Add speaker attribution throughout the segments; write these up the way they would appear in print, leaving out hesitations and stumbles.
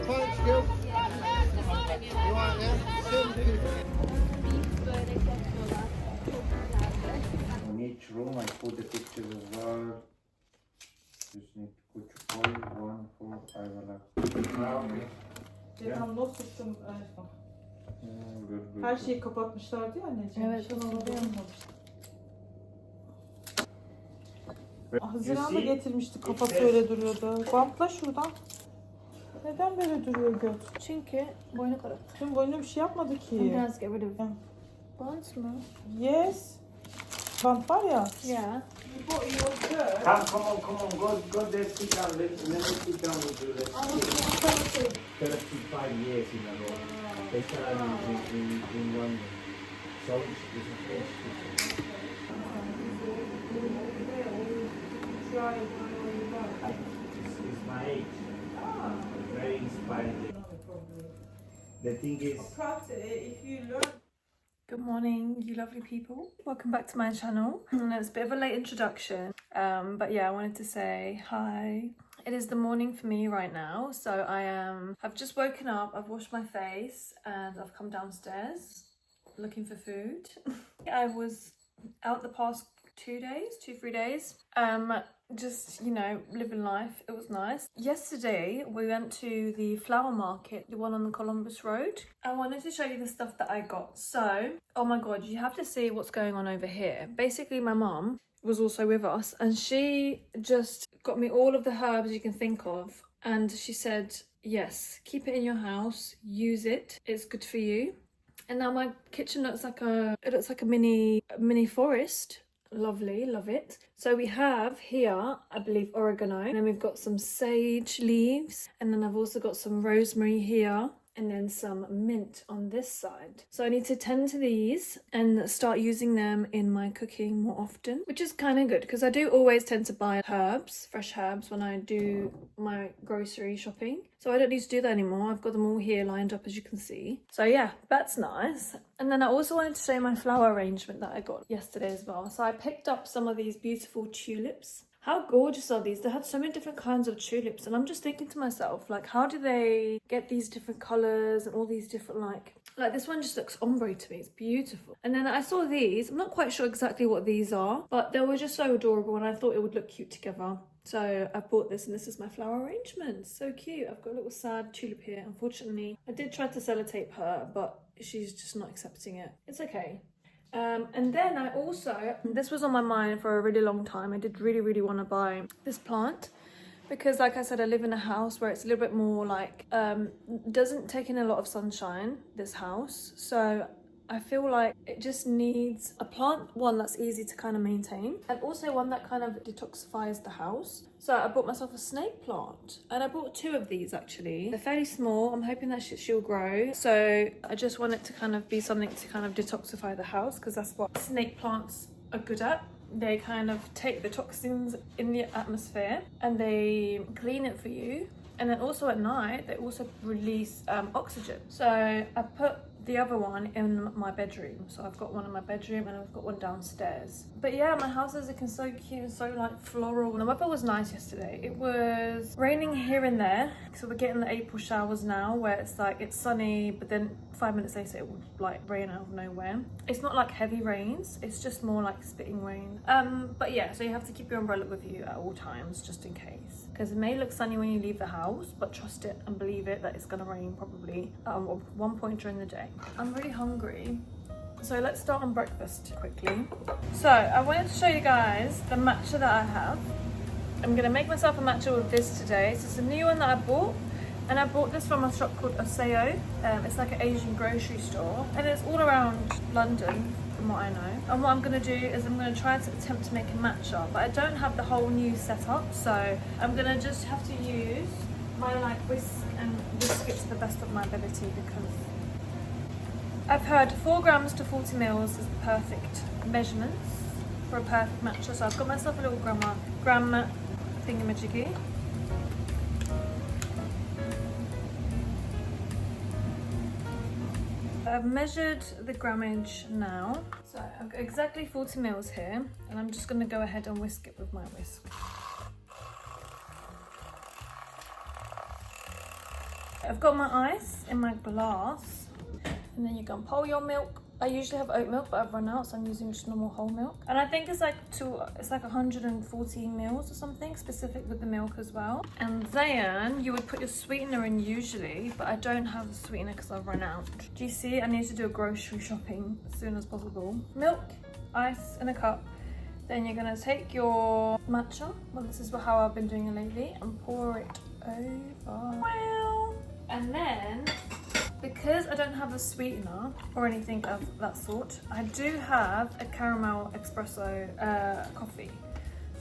Speaker 1: Thanks, Gil. You right now? 750.
Speaker 2: On each room I put the pictures as well. Just need to put your call, 1, 4, 5 okay.
Speaker 3: Ceyhan not sıktım.
Speaker 2: Good.
Speaker 3: Her şeyi kapatmışlardı ya anneciğim.
Speaker 4: Evet,
Speaker 3: Haziran'da getirmişti, kafası öyle duruyordu. Bantla şuradan. Neden böyle duruyor göt?
Speaker 4: Çünkü boynu kırık.
Speaker 3: Tüm boyuna bir şey yapmadı ki.
Speaker 4: Biraz get rid of bonds mı?
Speaker 3: Yes. Bant var ya.
Speaker 4: Yeah.
Speaker 2: Come on, go there, sit down, let me sit down with you. 35 years in a row. They started in London. So it's a fresh picture. It's my age. Very inspiring. The thing is,
Speaker 3: If you learn.
Speaker 4: Good morning, you lovely people. Welcome back to my channel. It's a bit of a late introduction, but yeah, I wanted to say hi. It is the morning for me right now, so I've just woken up, I've washed my face, and I've come downstairs looking for food. I was out the past 3 days, just, you know, living life. It was nice. Yesterday we went to the flower market, the one on the Columbus Road. I wanted to show you the stuff that I got. So, oh my god, you have to see what's going on over here. Basically my mom was also with us and she just got me all of the herbs you can think of, and she said, yes, keep it in your house, use it, it's good for you. And now my kitchen looks like a mini forest. Lovely, love it. So we have here, I believe, oregano, and then we've got some sage leaves, and then I've also got some rosemary here, and then some mint on this side. So I need to tend to these and start using them in my cooking more often, which is kind of good because I do always tend to buy herbs, fresh herbs, when I do my grocery shopping. So I don't need to do that anymore. I've got them all here lined up, as you can see. So yeah, that's nice. And then I also wanted to show my flower arrangement that I got yesterday as well. So I picked up some of these beautiful tulips. How gorgeous are these? They had so many different kinds of tulips, and I'm just thinking to myself, like, how do they get these different colours and all these different, like this one just looks ombre to me. It's beautiful. And then I saw these. I'm not quite sure exactly what these are, but they were just so adorable and I thought it would look cute together. So I bought this, and this is my flower arrangement. So cute. I've got a little sad tulip here. Unfortunately, I did try to sellotape her, but she's just not accepting it. It's okay. And then I also, this was on my mind for a really long time. I did really want to buy this plant because, like I said, I live in a house where it's a little bit more like, doesn't take in a lot of sunshine, this house. So I feel like it just needs a plant, one that's easy to kind of maintain, and also one that kind of detoxifies the house. So I bought myself a snake plant, and I bought 2 of these actually. They're fairly small. I'm hoping that she'll grow. So I just want it to kind of be something to kind of detoxify the house, because that's what snake plants are good at. They kind of take the toxins in the atmosphere and they clean it for you. And then also at night, they also release oxygen. So I put the other one in my bedroom. So I've got one in my bedroom and I've got one downstairs. But yeah, my house is looking so cute and so like floral. And the weather was nice yesterday. It was raining here and there. So we're getting the April showers now where it's like, it's sunny, but then 5 minutes later it will like rain out of nowhere. It's not like heavy rains, it's just more like spitting rain. But yeah, so you have to keep your umbrella with you at all times, just in case. Because it may look sunny when you leave the house, but trust it and believe it that it's gonna rain probably at one point during the day. I'm really hungry, so let's start on breakfast quickly. So I wanted to show you guys the matcha that I have. I'm gonna make myself a matcha with this today. So it's a new one that I bought, and I bought this from a shop called Oseo. It's like an Asian grocery store, and it's all around London from what I know. And what I'm gonna do is I'm gonna try to attempt to make a matcha, but I don't have the whole new setup, so I'm gonna just have to use my like whisk and whisk it to the best of my ability, because I've heard 4 grams to 40 mils is the perfect measurements for a perfect matcha. So I've got myself a little gram thingamajiggy. I've measured the grammage now. So I've got exactly 40 mils here, and I'm just going to go ahead and whisk it with my whisk. I've got my ice in my glass, and then you can pour your milk. I usually have oat milk, but I've run out, so I'm using just normal whole milk. And I think it's like 114 mils or something, specific with the milk as well. And then you would put your sweetener in usually, but I don't have the sweetener because I've run out. Do you see? I need to do a grocery shopping as soon as possible. Milk, ice in a cup. Then you're gonna take your matcha. Well, this is how I've been doing it lately, and pour it over. Wow. And then, because I don't have a sweetener or anything of that sort, I do have a caramel espresso coffee.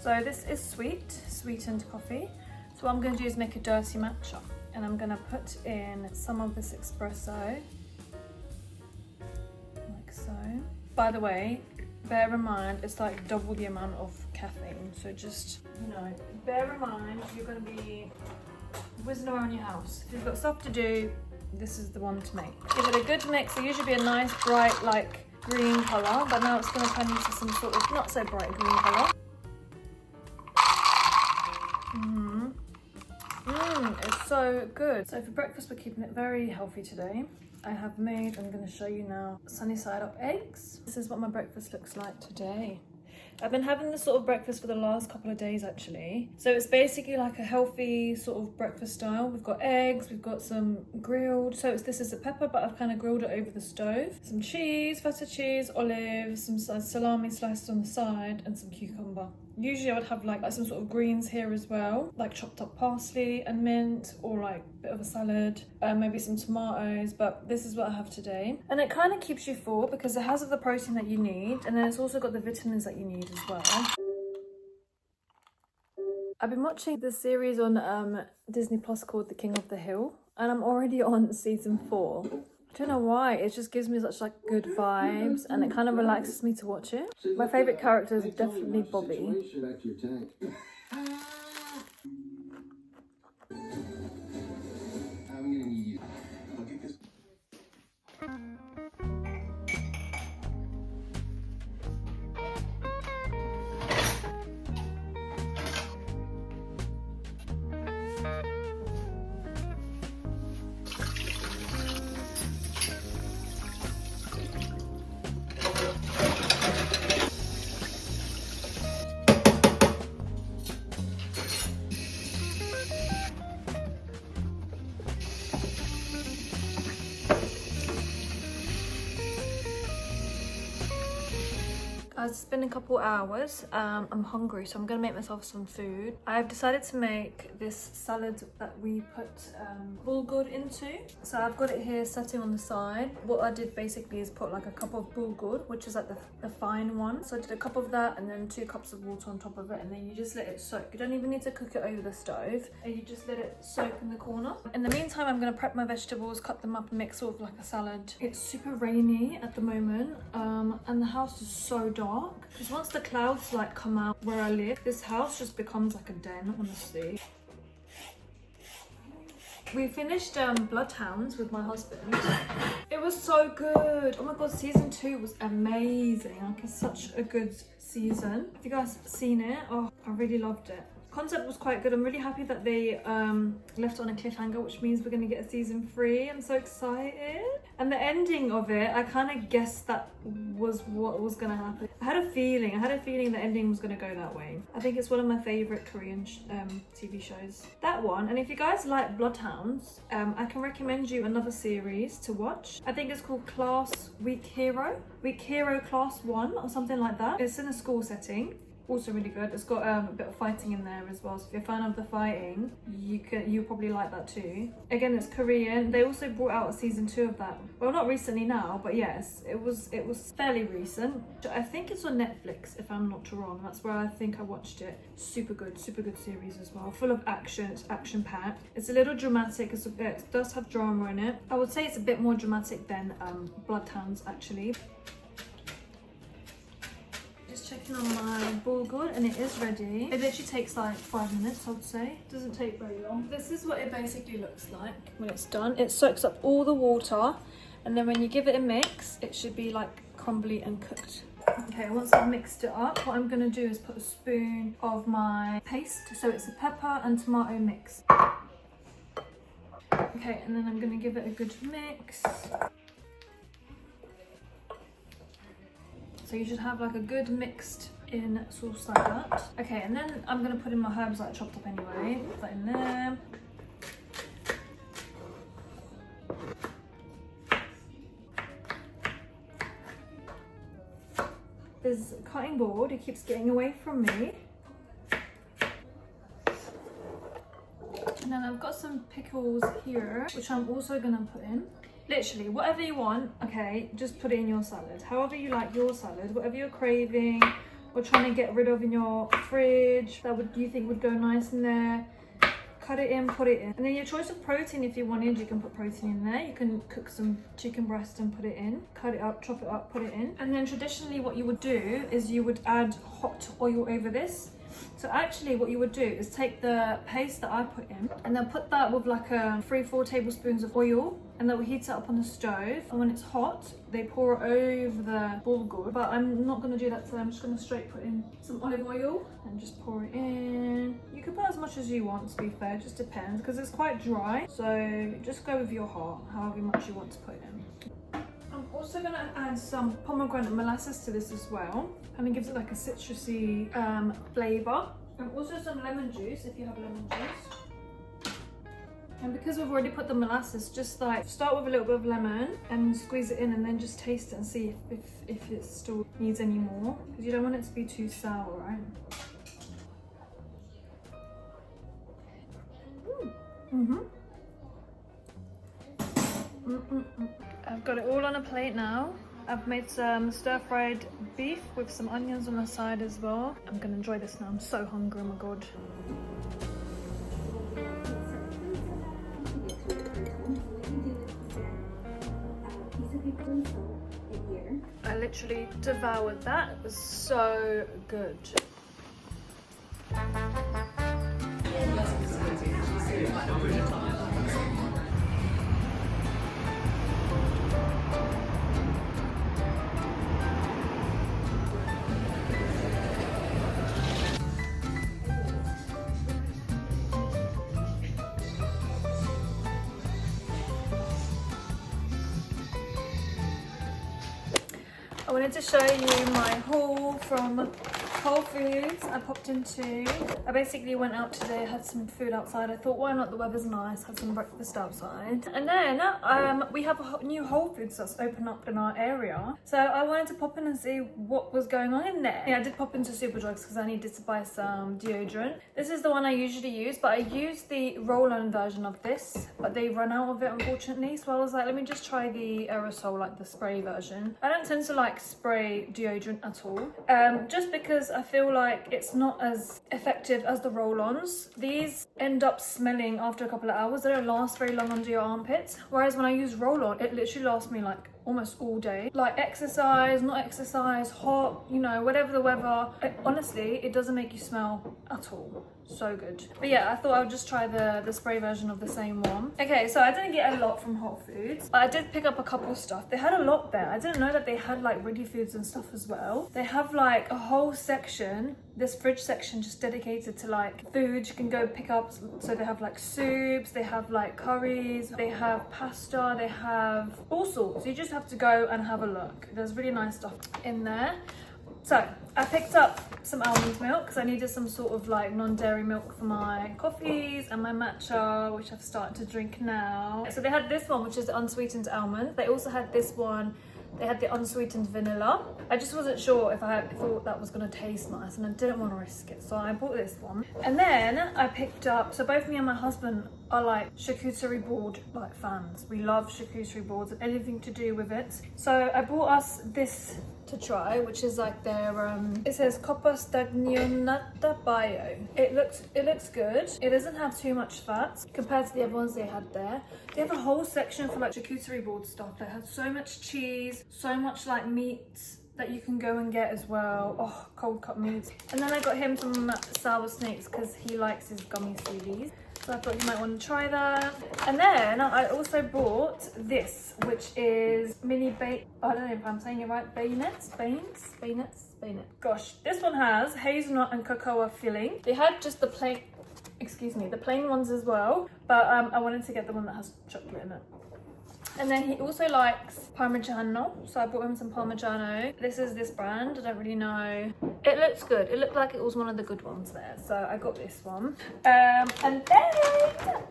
Speaker 4: So this is sweetened coffee. So what I'm going to do is make a dirty matcha, and I'm going to put in some of this espresso, like so. By the way, bear in mind it's like double the amount of caffeine. So just, you know, bear in mind you're going to be whizzing around your house. If you've got stuff to do, this is the one to make. Give it a good mix. It usually be a nice bright like green colour, but now it's going to turn into some sort of not so bright green colour. It's so good. So for breakfast we're keeping it very healthy today. I have made, I'm going to show you now, sunny side up eggs. This is what my breakfast looks like today. I've been having this sort of breakfast for the last couple of days actually. So it's basically like a healthy sort of breakfast style. We've got eggs, we've got some grilled, so this is a pepper, but I've kind of grilled it over the stove. Some cheese, feta cheese, olives, some salami sliced on the side, and some cucumber. Usually I would have like some sort of greens here as well, like chopped up parsley and mint, or like a bit of a salad, maybe some tomatoes, but this is what I have today. And it kind of keeps you full because it has the protein that you need, and then it's also got the vitamins that you need as well. I've been watching this series on Disney Plus called The King of the Hill, and I'm already on season 4. I don't know why, it just gives me such like good vibes, and it kind of relaxes me to watch it. My favourite character is definitely Bobby. It's been a couple hours. I'm hungry, so I'm gonna make myself some food. I've decided to make this salad that we put bulgur into. So I've got it here setting on the side. What I did basically is put like a cup of bulgur, which is like the fine one. So I did a cup of that and then 2 cups of water on top of it, and then you just let it soak. You don't even need to cook it over the stove, and you just let it soak in the corner. In the meantime, I'm gonna prep my vegetables, cut them up and make sort of like a salad. It's super rainy at the moment, and the house is so dark. Because once the clouds like come out where I live, this house just becomes like a den, honestly. We finished Bloodhounds with my husband. It was so good. Oh my god, season 2 was amazing. Like, it's such a good season. Have you guys seen it? Oh, I really loved it. Concept was quite good. I'm really happy that they left on a cliffhanger, which means we're going to get a season 3. I'm so excited. And the ending of it, I kind of guessed that was what was going to happen. I had a feeling the ending was going to go that way. I think it's one of my favourite Korean TV shows. That one. And if you guys like Bloodhounds, I can recommend you another series to watch. I think it's called Class Week Hero Class 1 or something like that. It's in a school setting. Also really good. It's got a bit of fighting in there as well, so if you're a fan of the fighting, you'll probably like that too. Again, it's Korean. They also brought out a season 2 of that. Well, not recently now, but yes, it was fairly recent. I think it's on Netflix, if I'm not wrong. That's where I think I watched it. Super good series as well. Full of action. It's action packed. It's a little dramatic. It does have drama in it. I would say it's a bit more dramatic than Bloodhounds actually. Just checking on my bulgur, and it is ready. It literally takes like 5 minutes, I would say. It doesn't take very long. This is what it basically looks like when it's done. It soaks up all the water, and then when you give it a mix, it should be like crumbly and cooked. Okay, once I've mixed it up, what I'm going to do is put a spoon of my paste. So it's a pepper and tomato mix. Okay, and then I'm gonna give it a good mix. So you should have like a good mixed in sauce like that. Okay, and then I'm gonna put in my herbs that I chopped up anyway. Put that in there. This cutting board, it keeps getting away from me. And then I've got some pickles here, which I'm also gonna put in. Literally, whatever you want, okay, just put it in your salad. However you like your salad, whatever you're craving or trying to get rid of in your fridge that you think would go nice in there, cut it in, put it in. And then your choice of protein, if you wanted, you can put protein in there. You can cook some chicken breast and put it in, cut it up, chop it up, put it in. And then traditionally what you would do is you would add hot oil over this. So actually what you would do is take the paste that I put in and then put that with like 3-4 tablespoons of oil, and then we heat it up on the stove, and when it's hot they pour it over the bulgur. But I'm not going to do that today. I'm just going to straight put in some olive oil and just pour it in. You can put as much as you want, to be fair, it just depends because it's quite dry, so just go with your heart however much you want to put in. I'm also going to add some pomegranate molasses to this as well, and it gives it like a citrusy flavour. And also some lemon juice if you have lemon juice. And because we've already put the molasses, just like start with a little bit of lemon and squeeze it in, and then just taste it and see if it still needs any more, because you don't want it to be too sour, right? I've got it all on a plate now. I've made some stir-fried beef with some onions on the side as well. I'm gonna enjoy this now. I'm so hungry, oh my god. I literally devoured that. It was so good. I wanted to show you my haul from Whole Foods I popped into. I basically went out today, had some food outside. I thought, why not? The weather's nice, had some breakfast outside. And then we have a new Whole Foods that's opened up in our area. So I wanted to pop in and see what was going on in there. Yeah, I did pop into Superdrugs because I needed to buy some deodorant. This is the one I usually use, but I use the roll-on version of this, but they run out of it unfortunately. So I was like, let me just try the aerosol, like the spray version. I don't tend to like spray deodorant at all, just because I feel like it's not as effective as the roll-ons. These end up smelling after a couple of hours. They don't last very long under your armpits, whereas when I use roll-on, it literally lasts me like almost all day. Like exercise, not exercise, hot, you know, whatever the weather, honestly, it doesn't make you smell at all. So good. But yeah, I thought I would just try the spray version of the same one. Okay, so I didn't get a lot from Whole Foods, but I did pick up a couple of stuff. They had a lot there. I didn't know that they had like ready foods and stuff as well. They have like a whole section, this fridge section, just dedicated to like food you can go pick up. So they have like soups, they have like curries, they have pasta, they have all sorts. You just have to go and have a look. There's really nice stuff in there. So I picked up some almond milk because I needed some sort of like non-dairy milk for my coffees and my matcha, which I've started to drink now. So they had this one, which is the unsweetened almond. They also had this one. They had the unsweetened vanilla. I just wasn't sure if I thought that was going to taste nice, and I didn't want to risk it, so I bought this one. And then I picked up, so both me and my husband are like charcuterie board like fans. We love charcuterie boards and anything to do with it. So I bought us this to try, which is like their it says Coppa Stagionata Bio. It looks good. It doesn't have too much fat compared to the other ones they had there. They have a whole section for like charcuterie board stuff. They had so much cheese, so much like meats that you can go and get as well. Oh, cold cut meats. And then I got him some sour snakes because he likes his gummy sweeties. So I thought you might want to try that. And then I also bought this, which is I don't know if I'm saying it right, beignets. Gosh, this one has hazelnut and cocoa filling. They had just the plain excuse me, the plain ones as well, but I wanted to get the one that has chocolate in it. And then he also likes Parmigiano, so I bought him some Parmigiano. This is this brand, I don't really know. It looks good. It looked like it was one of the good ones there, so I got this one. And then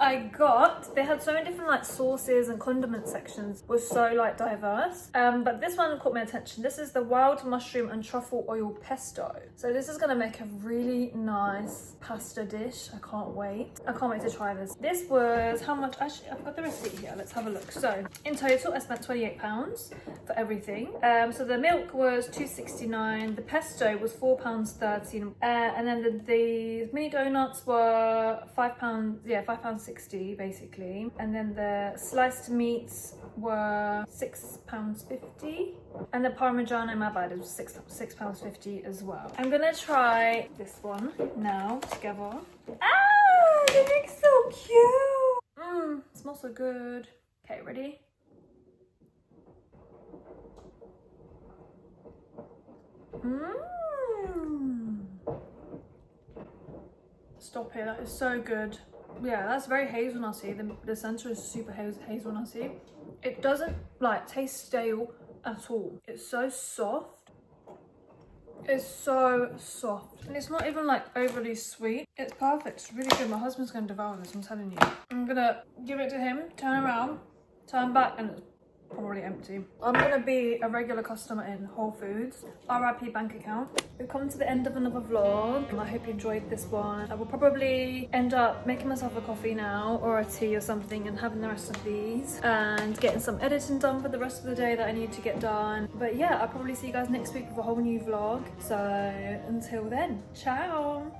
Speaker 4: I got, they had so many different like sauces and condiment sections, was so like diverse. But this one caught my attention. This is the wild mushroom and truffle oil pesto. So this is gonna make a really nice pasta dish. I can't wait. I can't wait to try this. This was how much? Actually, I've got the receipt here. Let's have a look. So in total, I spent £28 for everything. So the milk was £2.69. The pesto was £4.13. And then the mini donuts were £5. Yeah, £5.60 basically. And then the sliced meats were £6.50. And the Parmigiano, my bad, it was £6.50 as well. I'm gonna try this one now together. Ah, it looks so cute. Smells so good. Okay, ready? Stop it, that is so good. Yeah, that's very hazelnutty. The center is super hazelnutty. It doesn't like taste stale at all. It's so soft. It's so soft. And it's not even like overly sweet. It's perfect. It's really good. My husband's gonna devour this, I'm telling you. I'm gonna give it to him, turn around, turn back, and it's probably empty. I'm gonna be a regular customer in Whole Foods. RIP bank account. We've come to the end of another vlog. I hope you enjoyed this one. I will probably end up making myself a coffee now or a tea or something and having the rest of these and getting some editing done for the rest of the day that I need to get done. But yeah, I'll probably see you guys next week with a whole new vlog. So until then, ciao.